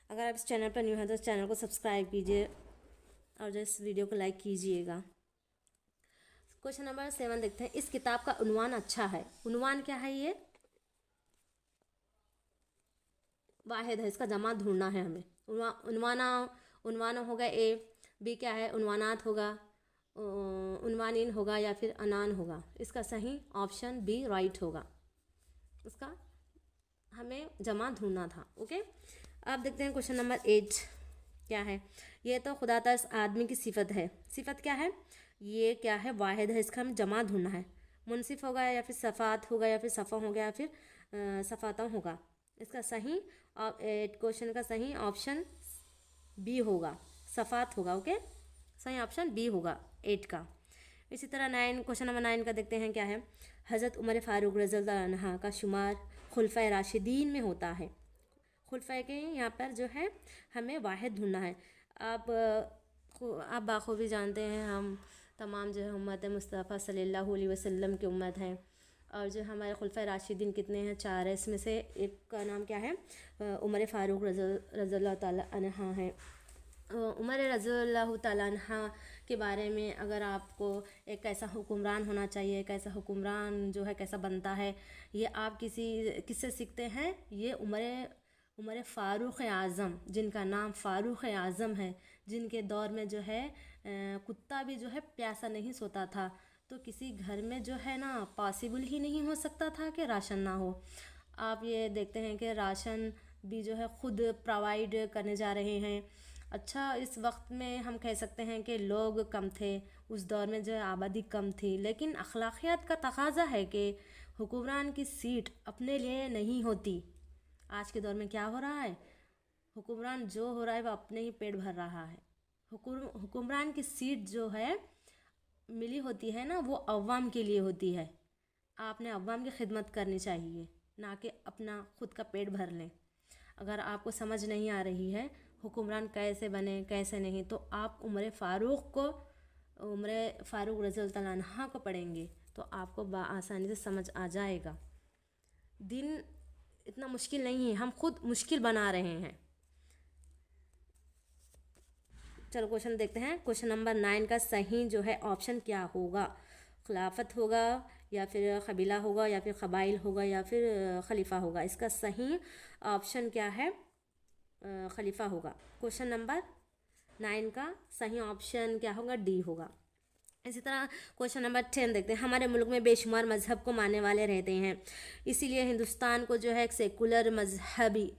अगर आप इस चैनल पर न्यू हैं तो इस चैनल को सब्सक्राइब कीजिए और जो इस वीडियो को लाइक कीजिएगा। क्वेश्चन नंबर 7 देखते हैं। इस किताब का उन्वान अच्छा है। उन्वान क्या है? ये वाहिद है, इसका जमा ढूंढना है हमें। उन्वाना होगा ए। बी क्या है? उन्वानात होगा, उन्वानीन होगा या फिर अनान होगा। इसका सही ऑप्शन बी राइट होगा। इसका हमें जमा ढूंढना था। ओके, अब देखते हैं क्वेश्चन नंबर 8 क्या है। ये तो खुदा तरस आदमी की सिफत है। सिफत क्या है? ये क्या है? वाहिद है, इसका हमें जमा ढूंढना है। मुनसिफ होगा या फिर सफ़ात होगा या फिर सफ़ा होगा या फिर सफ़ाता होगा। इसका सही क्वेश्चन का सही ऑप्शन बी होगा, सफ़ात होगा। ओके, सही ऑप्शन बी होगा 8 का। इसी तरह 9 क्वेश्चन नंबर 9 का देखते हैं क्या है। हज़रत उमर फ़ारूक रज़ियल्लाहु अन्हा का शुमार खुलफ़ाए राशिदीन में होता है। खुलफ़ाए के यहाँ पर जो है हमें वाहिद ढूंढना है। आप बाखूबी जानते हैं हम तमाम जो है उम्मत मुस्तफ़ा सल्लल्लाहु अलैहि वसल्लम की उम्मत है। और जो हमारे खुलफ़ाए राशिदीन कितने हैं? 4 है। इसमें से एक का नाम क्या है? उमर फ़ारूक रज़ियल्लाहु ताला अन्हा है। उमर रज़ियल्लाहु ताला अन्हा के बारे में अगर आपको एक कैसा हुक्मरान होना चाहिए, कैसा हुक्मरान जो है कैसा बनता है, ये आप किससे सीखते हैं? ये उमर फ़ारूक आज़म, जिनका नाम फ़ारूक आज़म है, जिनके दौर में जो है कुत्ता भी जो है प्यासा नहीं सोता था। तो किसी घर में जो है ना पॉसिबल ही नहीं हो सकता था कि राशन ना हो। आप ये देखते हैं कि राशन भी जो है ख़ुद प्रोवाइड करने जा रहे हैं। अच्छा, इस वक्त में हम कह सकते हैं कि लोग कम थे, उस दौर में जो है आबादी कम थी, लेकिन अखलाकियात का तकाजा है कि हुक्मरान की सीट अपने लिए नहीं होती। आज के दौर में क्या हो रहा है? हुक्मरान जो हो रहा है वो अपने ही पेट भर रहा है। हुक्मरान की सीट जो है मिली होती है ना, वो अवाम के लिए होती है। आपने अवाम की खिदमत करनी चाहिए, ना कि अपना खुद का पेट भर लें। अगर आपको समझ नहीं आ रही है हुक्मरान कैसे बने कैसे नहीं, तो आप उमर फ़ारूक रज़ियल्लाहु ताला अन्हा को पढ़ेंगे तो आपको आसानी से समझ आ जाएगा। दिन इतना मुश्किल नहीं है, हम खुद मुश्किल बना रहे हैं। चलो क्वेश्चन देखते हैं। क्वेश्चन नंबर 9 का सही जो है ऑप्शन क्या होगा? खिलाफत होगा या फिर कबीला होगा या फिर कबाइल होगा या फिर खलीफा होगा। इसका सही ऑप्शन क्या है? खलीफा होगा। क्वेश्चन नंबर 9 का सही ऑप्शन क्या होगा? डी होगा। इसी तरह क्वेश्चन नंबर 10 देखते हैं। हमारे मुल्क में बेशुमार मज़हब को मानने वाले रहते हैं, इसीलिए हिंदुस्तान को जो है एक सेकुलर मजहबी